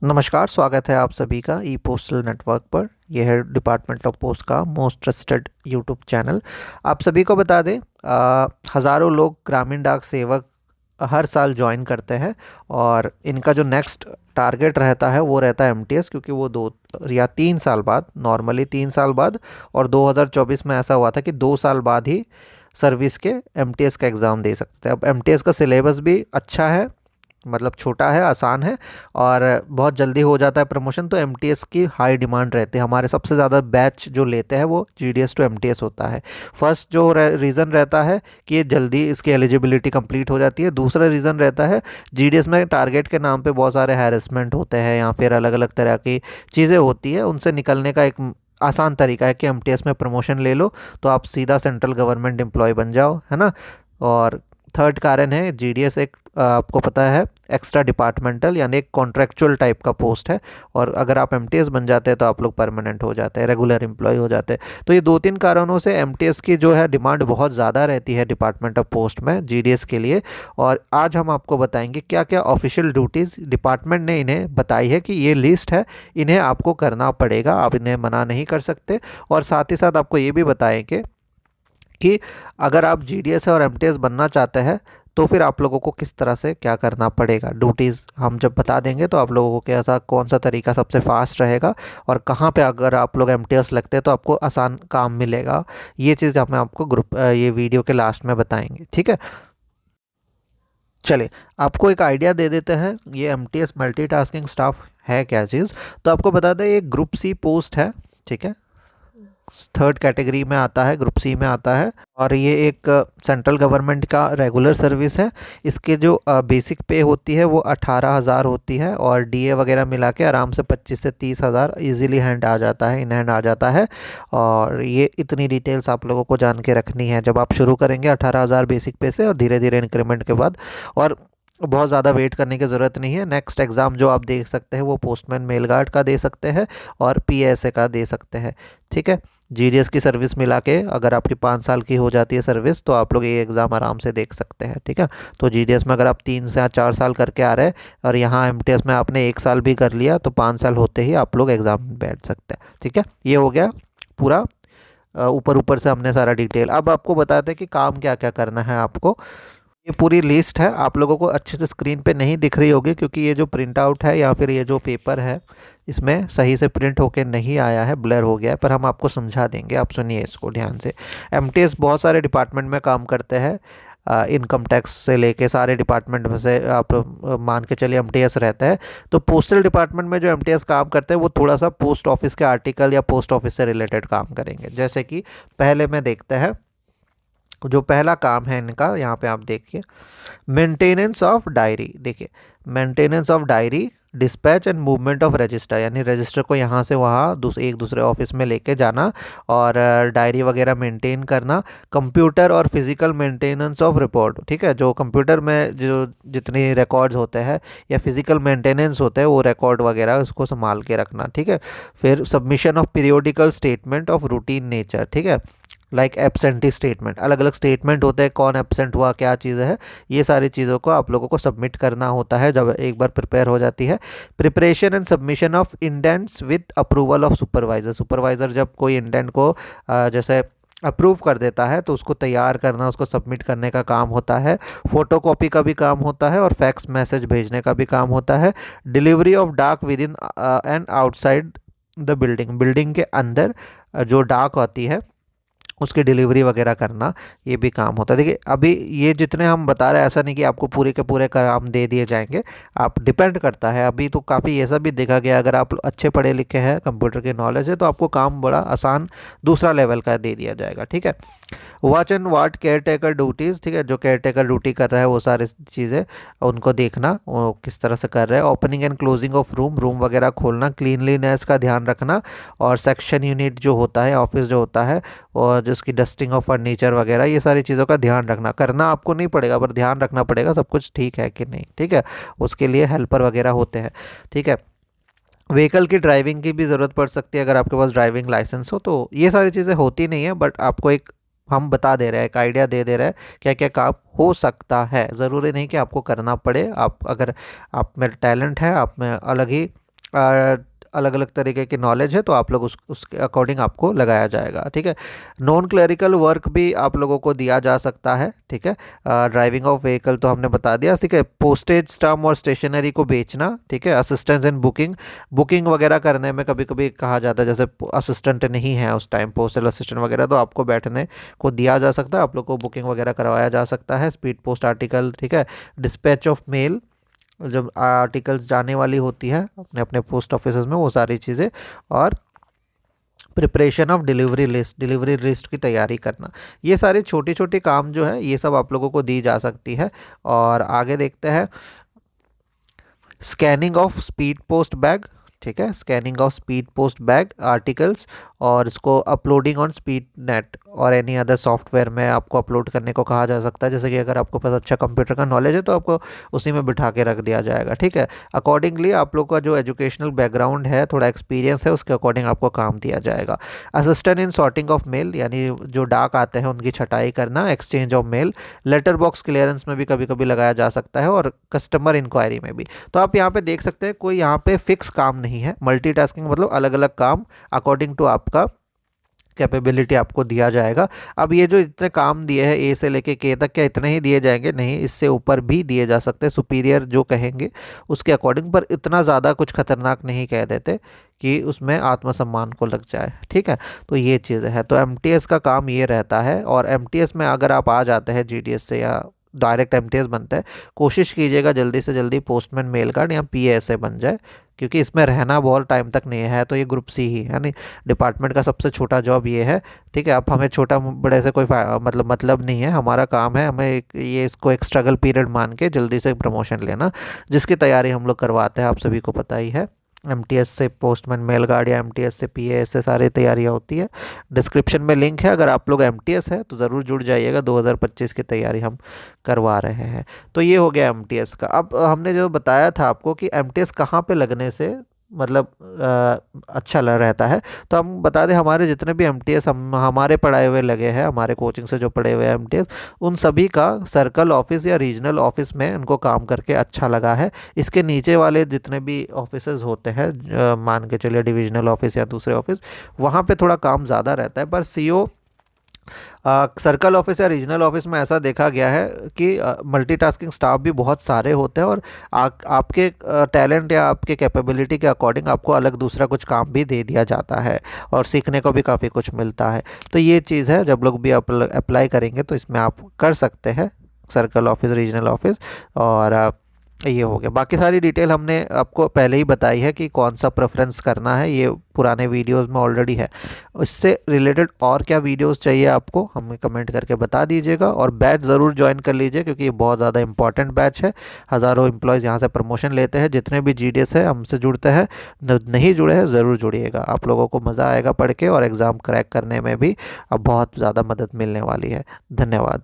नमस्कार, स्वागत है आप सभी का ई पोस्टल नेटवर्क पर। यह है डिपार्टमेंट ऑफ पोस्ट का मोस्ट ट्रस्टेड यूट्यूब चैनल। आप सभी को बता दें, हज़ारों लोग ग्रामीण डाक सेवक हर साल ज्वाइन करते हैं और इनका जो नेक्स्ट टारगेट रहता है वो रहता है एमटीएस, क्योंकि वो 2 या 3 साल बाद, नॉर्मली 3 साल बाद, और 2024 में ऐसा हुआ था कि 2 साल बाद ही सर्विस के एमटीएस का एग्ज़ाम दे सकते हैं। अब एमटीएस का सिलेबस भी अच्छा है, मतलब छोटा है, आसान है और बहुत जल्दी हो जाता है प्रमोशन। तो एमटीएस की हाई डिमांड रहती है। हमारे सबसे ज़्यादा बैच जो लेते हैं वो जीडीएस टू एमटीएस होता है। फर्स्ट जो रीज़न रहता है कि ये जल्दी इसकी एलिजिबिलिटी कंप्लीट हो जाती है। दूसरा रीज़न रहता है, जीडीएस में टारगेट के नाम पे बहुत सारे हैरेसमेंट होते हैं या फिर अलग अलग तरह की चीज़ें होती है। उनसे निकलने का एक आसान तरीका है कि एमटीएस में प्रमोशन ले लो तो आप सीधा सेंट्रल गवर्नमेंट एम्प्लॉय बन जाओ, है ना। और थर्ड कारण है, जीडीएस एक आपको पता है एक्स्ट्रा डिपार्टमेंटल यानी एक कॉन्ट्रैक्चुअल टाइप का पोस्ट है, और अगर आप एमटीएस बन जाते हैं तो आप लोग परमानेंट हो जाते हैं, रेगुलर एम्प्लॉय हो जाते हैं। तो ये 2-3 कारणों से एमटीएस की जो है डिमांड बहुत ज़्यादा रहती है डिपार्टमेंट ऑफ पोस्ट में जीडीएस के लिए। और आज हम आपको बताएंगे क्या क्या ऑफिशियल ड्यूटीज़ डिपार्टमेंट ने इन्हें बताई है कि ये लिस्ट है, इन्हें आपको करना पड़ेगा, आप इन्हें मना नहीं कर सकते। और साथ ही साथ आपको ये भी बताएंगे कि अगर आप जीडीएस और एमटीएस बनना चाहते हैं तो फिर आप लोगों को किस तरह से क्या करना पड़ेगा। ड्यूटीज़ हम जब बता देंगे तो आप लोगों को कैसा कौन सा तरीका सबसे फास्ट रहेगा और कहाँ पे अगर आप लोग एमटीएस लगते हैं तो आपको आसान काम मिलेगा। ये चीज़ हम आपको ये वीडियो के लास्ट में बताएंगे, ठीक है। चलिए आपको एक आइडिया दे देते हैं ये एमटीएस मल्टीटास्किंग स्टाफ है क्या चीज़। तो आपको बता दें ये ग्रुप सी पोस्ट है, ठीक है। थर्ड कैटेगरी में आता है, ग्रुप सी में आता है, और ये एक सेंट्रल गवर्नमेंट का रेगुलर सर्विस है। इसके जो बेसिक पे होती है वो 18,000 होती है और डीए वगैरह मिला के आराम से 25 से 30,000 ईजिली हैंड आ जाता है, इन हैंड आ जाता है। और ये इतनी डिटेल्स आप लोगों को जान के रखनी है जब आप शुरू करेंगे 18,000 बेसिक पे से, और धीरे धीरे इंक्रीमेंट के बाद। और बहुत ज़्यादा वेट करने की ज़रूरत नहीं है। नेक्स्ट एग्ज़ाम जो आप देख सकते हैं वो पोस्टमैन मेल गार्ड का दे सकते हैं और पीएसए का दे सकते हैं, ठीक है। जीडीएस की सर्विस मिला के अगर आपकी 5 साल की हो जाती है सर्विस तो आप लोग ये एग्ज़ाम आराम से देख सकते हैं, ठीक है। तो जीडीएस में अगर आप 3 से 4 साल करके आ रहे हैं और यहाँ एमटीएस में आपने 1 साल भी कर लिया तो 5 साल होते ही आप लोग एग्ज़ाम में बैठ सकते हैं, ठीक है। ये हो गया पूरा, ऊपर ऊपर से हमने सारा डिटेल। अब आपको बताते हैं कि काम क्या क्या करना है आपको। ये पूरी लिस्ट है, आप लोगों को अच्छे से स्क्रीन पे नहीं दिख रही होगी क्योंकि ये जो प्रिंट आउट है या फिर ये जो पेपर है इसमें सही से प्रिंट होके नहीं आया है, ब्लर हो गया है, पर हम आपको समझा देंगे, आप सुनिए इसको ध्यान से। एमटीएस बहुत सारे डिपार्टमेंट में काम करते हैं, इनकम टैक्स से लेके सारे डिपार्टमेंट में से आप मान के चलिए एमटीएस रहता है। तो पोस्टल डिपार्टमेंट में जो एमटीएस काम करते हैं वो थोड़ा सा पोस्ट ऑफिस के आर्टिकल या पोस्ट ऑफिस से रिलेटेड काम करेंगे। जैसे कि पहले में देखते हैं, जो पहला काम है इनका, यहाँ पे आप देखिए, मेंटेनेंस ऑफ डायरी। देखिए, maintenance of diary, dispatch and movement of register, यानी रजिस्टर को यहाँ से वहाँ एक दूसरे ऑफिस में लेके जाना और डायरी वगैरह मेंटेन करना। कंप्यूटर और फिजिकल मेंटेनेंस ऑफ रिपोर्ट, ठीक है, जो कंप्यूटर में जो जितने रिकॉर्ड्स होते हैं या फिजिकल मेंटेनेंस होते हैं वो रिकॉर्ड वगैरह उसको संभाल के रखना, ठीक है। फिर submission of periodical statement of routine nature, ठीक है, लाइक एब्सेंटी स्टेटमेंट, अलग अलग स्टेटमेंट होते हैं, कौन एब्सेंट हुआ, क्या चीज़ है, ये सारी चीज़ों को आप लोगों को सबमिट करना होता है जब एक बार प्रिपेयर हो जाती है। Preparation and submission of indents with approval of supervisor. Supervisor जब कोई इंडेंट को जैसे अप्रूव कर देता है तो उसको तैयार करना, उसको सबमिट करने का काम होता है। फोटोकॉपी का भी काम होता है और फैक्स मैसेज भेजने का भी काम होता है। डिलीवरी ऑफ डाक with in and outside the building, building के अंदर जो डाक आती है उसकी डिलीवरी वगैरह करना, ये भी काम होता है। देखिए अभी ये जितने हम बता रहे हैं ऐसा नहीं कि आपको पूरे के पूरे काम दे दिए जाएंगे, आप डिपेंड करता है। अभी तो काफ़ी ऐसा भी देखा गया, अगर आप अच्छे पढ़े लिखे हैं, कंप्यूटर की नॉलेज है, तो आपको काम बड़ा आसान दूसरा लेवल का दे दिया जाएगा, ठीक है। Watch and ward care taker duties, ठीक है, जो केयर टेकर ड्यूटी कर रहा है वो सारी चीज़ें उनको देखना वो किस तरह से कर रहे हैं। Opening and closing of room, room वगैरह खोलना, क्लीनलीनेस का ध्यान रखना, और सेक्शन यूनिट जो होता है, ऑफिस जो होता है, और जिसकी डस्टिंग ऑफ फर्नीचर वगैरह, ये सारी चीज़ों का ध्यान रखना। करना आपको नहीं पड़ेगा पर ध्यान रखना पड़ेगा सब कुछ ठीक है कि नहीं, ठीक है। उसके लिए हेल्पर वगैरह होते हैं, ठीक है। व्हीकल की ड्राइविंग की भी ज़रूरत पड़ सकती है अगर आपके पास ड्राइविंग लाइसेंस हो, तो ये सारी चीज़ें होती नहीं है, बट आपको एक हम बता दे रहे हैं, एक आइडिया दे दे रहे हैं क्या क्या काम हो सकता है। ज़रूरी नहीं कि आपको करना पड़े। आप अगर आप में टैलेंट है, आप में अलग ही अलग अलग तरीके की नॉलेज है तो आप लोग उसके अकॉर्डिंग आपको लगाया जाएगा। ठीक है। नॉन क्लरिकल वर्क भी आप लोगों को दिया जा सकता है। ठीक है। ड्राइविंग ऑफ व्हीकल तो हमने बता दिया। ठीक है। पोस्टेज स्टाम्प और स्टेशनरी को बेचना। ठीक है। असिस्टेंस इन बुकिंग, बुकिंग वगैरह करने में कभी कभी कहा जाता है, जैसे असिस्टेंट नहीं है उस टाइम, पोस्टल असिस्टेंट वगैरह, तो आपको बैठने को दिया जा सकता है, आप लोग को बुकिंग वगैरह करवाया जा सकता है। Speed post article. ठीक है। डिस्पैच ऑफ मेल, जब आर्टिकल्स जाने वाली होती है अपने अपने पोस्ट ऑफिस में, वो सारी चीज़ें। और preparation of delivery list, delivery list की तैयारी करना, ये सारी छोटी छोटी काम जो है ये सब आप लोगों को दी जा सकती है। और आगे देखते हैं, scanning of speed post bag. ठीक है। Scanning of speed post bag articles, और इसको अपलोडिंग ऑन स्पीड नेट और एनी अदर सॉफ्टवेयर में आपको अपलोड करने को कहा जा सकता है। जैसे कि अगर आपको पास अच्छा कंप्यूटर का नॉलेज है तो आपको उसी में बिठा के रख दिया जाएगा। ठीक है। अकॉर्डिंगली आप लोग का जो एजुकेशनल बैकग्राउंड है, थोड़ा एक्सपीरियंस है, उसके अकॉर्डिंग आपको काम दिया जाएगा। Assistant in sorting of mail, यानी जो डाक आते हैं उनकी छटाई करना। Exchange of mail, letter box clearance में भी कभी कभी लगाया जा सकता है, और कस्टमर इंक्वायरी में भी। तो आप यहाँ पे देख सकते हैं कोई यहाँ पे फिक्स काम नहीं है। मल्टीटास्किंग मतलब अलग अलग काम अकॉर्डिंग टू आपका कैपेबिलिटी आपको दिया जाएगा। अब ये जो इतने काम दिए हैं ए से लेके के तक, क्या इतने ही दिए जाएंगे? नहीं, इससे ऊपर भी दिए जा सकते हैं, सुपीरियर जो कहेंगे उसके अकॉर्डिंग, पर इतना ज़्यादा कुछ खतरनाक नहीं कह देते कि उसमें आत्मसम्मान को लग जाए। ठीक है। तो ये चीज़ है। तो एमटीएस का काम ये रहता है, और एमटीएस में अगर आप आ जाते हैं जीडीएस से या डायरेक्ट एमटीएस बनता है, कोशिश कीजिएगा जल्दी से जल्दी पोस्टमैन मेल गार्ड या पीएएसए बन जाए, क्योंकि इसमें रहना बहुत टाइम तक नहीं है। तो ये ग्रुप सी ही है, नहीं, डिपार्टमेंट का सबसे छोटा जॉब ये है। ठीक है। अब हमें छोटा बड़े से कोई मतलब नहीं है, हमारा काम है हमें ये इसको एक स्ट्रगल पीरियड मान के जल्दी से प्रमोशन लेना, जिसकी तैयारी हम लोग करवाते हैं, आप सभी को पता ही है। एमटीएस से पोस्टमैन मेल गार्ड या एमटीएस से पीएएस से सारी तैयारियां होती है। डिस्क्रिप्शन में लिंक है, अगर आप लोग एमटीएस है तो ज़रूर जुड़ जाइएगा, 2025 की तैयारी हम करवा रहे हैं। तो ये हो गया एमटीएस का। अब हमने जो बताया था आपको कि एमटीएस कहाँ पे लगने से मतलब अच्छा लग रहता है, तो हम बता दें हमारे जितने भी एमटीएस हम हमारे पढ़ाए हुए लगे हैं, हमारे कोचिंग से जो पढ़े हुए हैं एमटीएस, उन सभी का सर्कल ऑफिस या रीजनल ऑफिस में उनको काम करके अच्छा लगा है। इसके नीचे वाले जितने भी ऑफिसेज होते हैं, मान के चलिए डिविजनल ऑफिस या दूसरे ऑफिस, वहाँ पे थोड़ा काम ज़्यादा रहता है। पर सीओ सर्कल ऑफिस या रीजनल ऑफिस में ऐसा देखा गया है कि मल्टीटास्किंग स्टाफ भी बहुत सारे होते हैं, और आपके टैलेंट या आपके कैपेबिलिटी के अकॉर्डिंग आपको अलग दूसरा कुछ काम भी दे दिया जाता है, और सीखने को भी काफ़ी कुछ मिलता है। तो ये चीज़ है, जब लोग भी अप्लाई करेंगे तो इसमें आप कर सकते हैं, सर्कल ऑफिस, रीजनल ऑफिस। और ये हो गया। बाकी सारी डिटेल हमने आपको पहले ही बताई है कि कौन सा प्रेफरेंस करना है, ये पुराने वीडियोस में ऑलरेडी है। इससे रिलेटेड और क्या वीडियोस चाहिए आपको, हमें कमेंट करके बता दीजिएगा, और बैच ज़रूर ज्वाइन कर लीजिए, क्योंकि ये बहुत ज़्यादा इंपॉर्टेंट बैच है। हज़ारों एम्प्लॉयज़ यहाँ से प्रमोशन लेते हैं, जितने भी जीडीएस है हमसे जुड़ते हैं, नहीं जुड़े हैं ज़रूर जुड़िएगा, आप लोगों को मज़ा आएगा पढ़ के, और एग्ज़ाम क्रैक करने में भी अब बहुत ज़्यादा मदद मिलने वाली है। धन्यवाद।